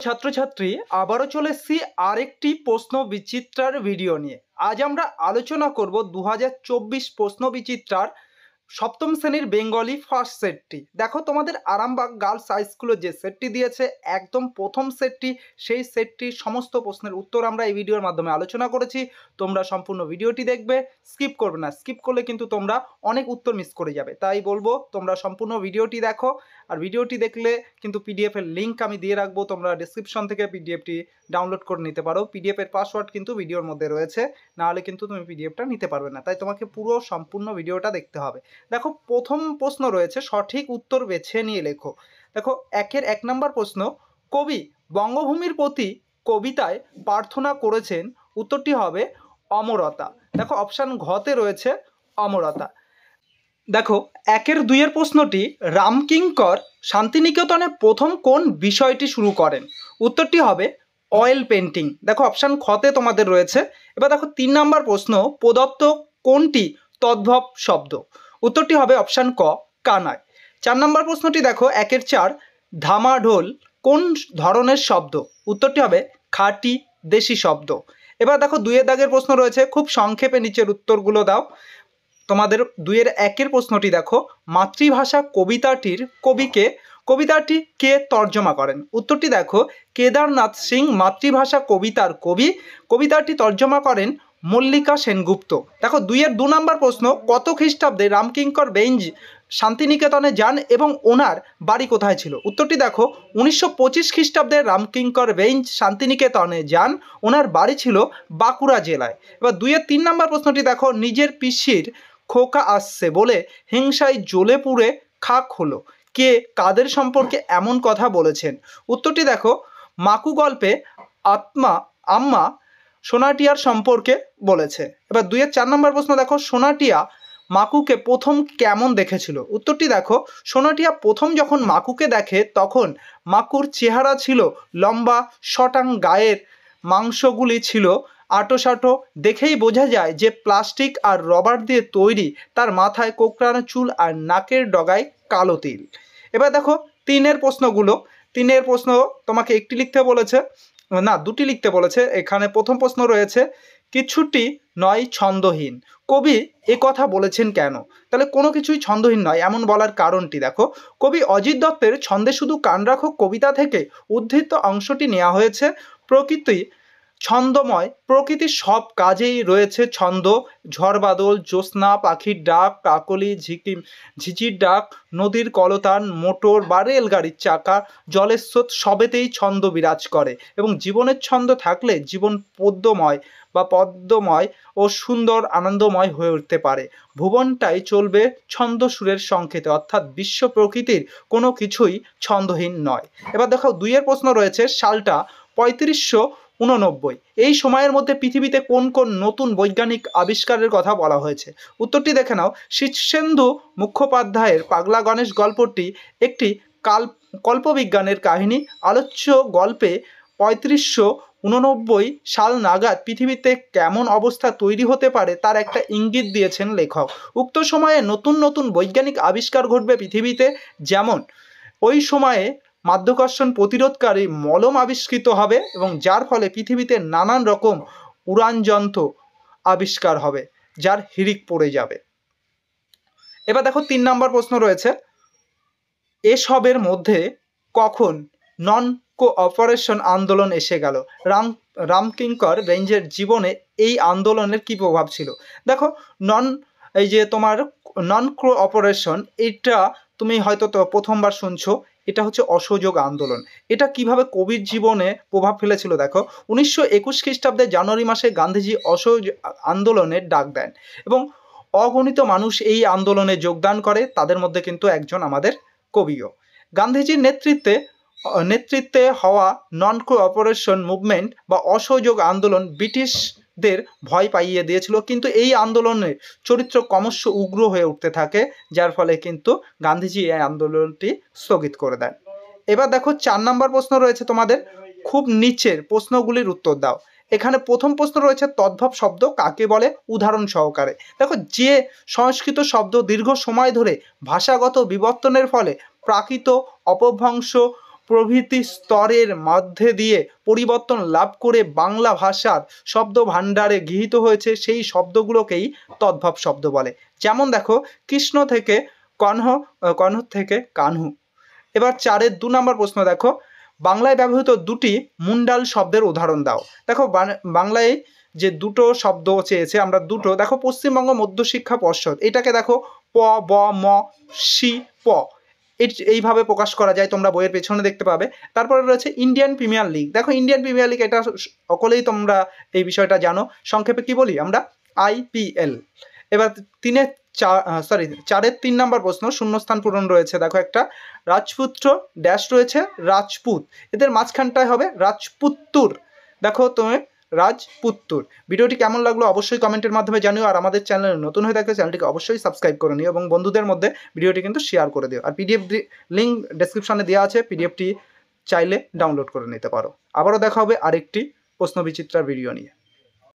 ছাত্রছাত্রী আবারও চলে এসেছি আরেকটি প্রশ্ন বিচিত্রার ভিডিও নিয়ে। আজ আমরা আলোচনা করব 2024 প্রশ্ন বিচিত্রার সপ্তম শ্রেণীর বেঙ্গলি ফার্স্ট সেটটি। দেখো, তোমাদের আরামবাগ গার্লস হাই স্কুলের যে সেটটি দিয়েছে, একদম প্রথম সেটটি, সেই সেটটির সমস্ত প্রশ্নের উত্তর আমরা এই ভিডিওর মাধ্যমে আলোচনা করেছি। তোমরা সম্পূর্ণ ভিডিওটি দেখবে, স্কিপ করবে না। স্কিপ করলে কিন্তু তোমরা অনেক উত্তর মিস করে যাবে, তাই বলবো তোমরা সম্পূর্ণ ভিডিওটি দেখো। আর ভিডিওটি দেখলে কিন্তু পিডিএফের লিঙ্ক আমি দিয়ে রাখবো, তোমরা ডিসক্রিপশন থেকে পিডিএফটি ডাউনলোড করে নিতে পারো। পিডিএফের পাসওয়ার্ড কিন্তু ভিডিওর মধ্যে রয়েছে, নাহলে কিন্তু তুমি পিডিএফটা নিতে পারবে না। তাই তোমাকে পুরো সম্পূর্ণ ভিডিওটা দেখতে হবে। দেখো, প্রথম প্রশ্ন রয়েছে, সঠিক উত্তর বেছে নিয়ে লেখো। দেখো, 1 নম্বর প্রশ্ন, কবি বঙ্গভূমির প্রতি কবিতায় প্রার্থনা করেছেন, উত্তরটি হবে অমরতা। দেখো, অপশান ঘতে রয়েছে অমরতা। দেখো, 2 প্রশ্নটি, রামকিঙ্কর শান্তিনিকেতনে প্রথম কোন বিষয়টি শুরু করেন, উত্তরটি হবে অয়েল পেন্টিং। দেখো, অপশান খতে তোমাদের রয়েছে। এবার দেখো, 3 নম্বর প্রশ্ন, প্রদত্ত কোনটি তদ্ভব শব্দ, উত্তরটি হবে অপশান ক কানায়। 4 নম্বর প্রশ্নটি দেখো, 4 ধামাঢোল কোন ধরনের শব্দ, উত্তরটি হবে খাঁটি দেশি শব্দ। এবার দেখো, 2 দাগের প্রশ্ন রয়েছে, খুব সংক্ষেপে নিচের উত্তরগুলো দাও। তোমাদের 2 প্রশ্নটি দেখো, মাতৃভাষা কবিতাটির কবিতাটি কে তর্জমা করেন, উত্তরটি দেখো কেদারনাথ সিং মাতৃভাষা কবিতার কবি। কবিতাটি তর্জমা করেন মল্লিকা সেনগুপ্ত। দেখো, 2 নম্বর প্রশ্ন, কত খ্রিস্টাব্দে রামকিঙ্কর বেঞ্জ শান্তিনিকেতনে যান এবং ওনার বাড়ি কোথায় ছিল, উত্তরটি দেখো 1925 খ্রিস্টাব্দে রামকিঙ্কর বেঞ্জ শান্তিনিকেতনে যান, ওনার বাড়ি ছিল বাঁকুড়া জেলায়। এবার 3 নম্বর প্রশ্নটি দেখো, নিজের পিসির খোকা আসছে বলে হিংসায় জ্বলে পুড়ে খাক হলো, কে কাদের সম্পর্কে এমন কথা বলেছেন, উত্তরটি দেখো মাকু গল্পে আম্মা সোনাটিয়ার সম্পর্কে বলেছে। এবার 4 নম্বর প্রশ্ন দেখো, সোনাটিয়া মাকুকে প্রথম কেমন দেখেছিল, উত্তরটি দেখো সোনাটিয়া প্রথম যখন মাকুকে দেখে তখন মাকুর চেহারা ছিল লম্বা, শটাং, গায়ের মাংসগুলি ছিল আটোসাটো, দেখেই বোঝা যায় যে প্লাস্টিক আর রবার দিয়ে তৈরি। তার মাথায় কোকড়ানো চুল আর নাকের ডগায় কালো তিল। এবার দেখো 3 প্রশ্নগুলো। 3 প্রশ্ন তোমাকে একটি লিখতে বলেছে, না 2টি লিখতে বলেছে। এখানে প্রথম প্রশ্ন রয়েছে, কিছুটি নয় ছন্দহীন, কবি এ কথা বলেছেন কেন? তাহলে কোনো কিছুই ছন্দহীন নয় এমন বলার কারণটি দেখো, কবি অজিত দত্তের ছন্দে শুধু কান রাখো কবিতা থেকে উদ্ধৃত অংশটি নেওয়া হয়েছে। প্রকৃতি ছন্দময়, প্রকৃতির সব কাজেই রয়েছে ছন্দ। ঝড় বাদল, জ্যোৎস্না, পাখির ডাক, কাকলি, ঝিঝির ডাক, নদীর কলতান, মোটর বা রেলগাড়ির চাকা, জলের স্রোত, সবেতেই ছন্দ বিরাজ করে। এবং জীবনের ছন্দ থাকলে জীবন পদ্মময় ও সুন্দর আনন্দময় হয়ে উঠতে পারে। ভুবনটাই চলবে ছন্দ সুরের সংকেতে, অর্থাৎ বিশ্ব প্রকৃতির কোনো কিছুই ছন্দহীন নয়। এবার দেখো 2 প্রশ্ন রয়েছে, সালটা 3589, এই সময়ের মধ্যে পৃথিবীতে কোন কোন নতুন বৈজ্ঞানিক আবিষ্কারের কথা বলা হয়েছে, উত্তরটি দেখে নাও। শীর্ষেন্দু মুখোপাধ্যায়ের পাগলা গণেশ গল্পটি একটি কল্পবিজ্ঞানের কাহিনী। আলোচ্য গল্পে 3589 সাল নাগাদ পৃথিবীতে কেমন অবস্থা তৈরি হতে পারে তার একটা ইঙ্গিত দিয়েছেন লেখক। উক্ত সময়ে নতুন নতুন বৈজ্ঞানিক আবিষ্কার ঘটবে পৃথিবীতে, যেমন ওই সময়ে মাধ্যাকর্ষণ প্রতিরোধকারী মলম আবিষ্কৃত হবে এবং যার ফলে পৃথিবীতে নানান রকম উড়ানযন্ত্র আবিষ্কার হবে, যার হিড়িক পড়ে যাবে। এবার দেখো 3 নম্বর প্রশ্ন রয়েছে, এসবের মধ্যে কখন নন কোঅপারেশন আন্দোলন এসে গেল? রামকিঙ্কর বেঞ্জের জীবনে এই আন্দোলনের কি প্রভাব ছিল? দেখো, নন কোঅপারেশন, এটা তুমি হয়তো প্রথমবার শুনছো। এটা হচ্ছে অসহযোগ আন্দোলন। এটা কিভাবে কবির জীবনে প্রভাব ফেলেছিল দেখো, 1921 খ্রিস্টাব্দে জানুয়ারি মাসে গান্ধীজি অসহযোগ আন্দোলনের ডাক দেন এবং অগণিত মানুষ এই আন্দোলনে যোগদান করে, তাদের মধ্যে কিন্তু একজন আমাদের কবিও। গান্ধীজির নেতৃত্বে হওয়া নন কোঅপারেশন মুভমেন্ট বা অসহযোগ আন্দোলন ব্রিটিশদের ভয় পাইয়ে দিয়েছিল, কিন্তু এই আন্দোলনের চরিত্র ক্রমশ উগ্র হয়ে উঠতে থাকে, যার ফলে কিন্তু গান্ধীজি এই আন্দোলনটি স্থগিত করে দেন। এবার দেখো 4 নম্বর প্রশ্ন রয়েছে তোমাদের, খুব নিচের প্রশ্নগুলির উত্তর দাও। এখানে প্রথম প্রশ্ন রয়েছে, তদ্ভব শব্দ কাকে বলে, উদাহরণ সহকারে। দেখো, যে সংস্কৃত শব্দ দীর্ঘ সময় ধরে ভাষাগত বিবর্তনের ফলে প্রাকৃত, অপভ্রংশ প্রভৃতি স্তরের মধ্যে দিয়ে পরিবর্তন লাভ করে বাংলা ভাষার শব্দ ভাণ্ডারে গৃহীত হয়েছে, সেই শব্দগুলোকেই তদ্ভব শব্দ বলে। যেমন দেখো, কৃষ্ণ থেকে কণ্হ, কণ্হ থেকে কানহু। এবার 4-এর 2 নম্বর প্রশ্ন দেখো, বাংলায় ব্যবহৃত দুটি মুন্ডাল শব্দের উদাহরণ দাও। দেখো বাংলায় যে দুটো শব্দ চেয়েছে, আমরা দুটো দেখো, পশ্চিমবঙ্গ মধ্যশিক্ষা পর্ষদ, এটাকে দেখো প ব ম শি প, এইভাবে প্রকাশ করা যায়, তোমরা বইয়ের পেছনে দেখতে পাবে। তারপরে রয়েছে ইন্ডিয়ান প্রিমিয়ার লিগ। দেখো ইন্ডিয়ান প্রিমিয়ার লিগ, এটা সকলেই তোমরা এই বিষয়টা জানো, সংক্ষেপে কি বলি আমরা, IPL। এবার 4-এর 3 নম্বর প্রশ্ন, শূন্যস্থান পূরণ রয়েছে। দেখো একটা রাজপুত্র ড্যাশ রয়েছে রাজপুত, এদের মাঝখানটায় হবে রাজপুত্তুর। দেখো তুমি রাজপুত্তুর। ভিডিওটি কেমন লাগলো অবশ্যই কমেন্টের মাধ্যমে জানিও, আর আমাদের চ্যানেলে নতুন হয়ে থাকলে চ্যানেলটিকে অবশ্যই সাবস্ক্রাইব করে নিও এবং বন্ধুদের মধ্যে ভিডিওটি কিন্তু শেয়ার করে দিও। আর PDF লিঙ্ক ডেসক্রিপশনে দেওয়া আছে, PDFটি চাইলে ডাউনলোড করে নিতে পারো। আবারও দেখা হবে আরেকটি প্রশ্ন বিচিত্রার ভিডিও নিয়ে।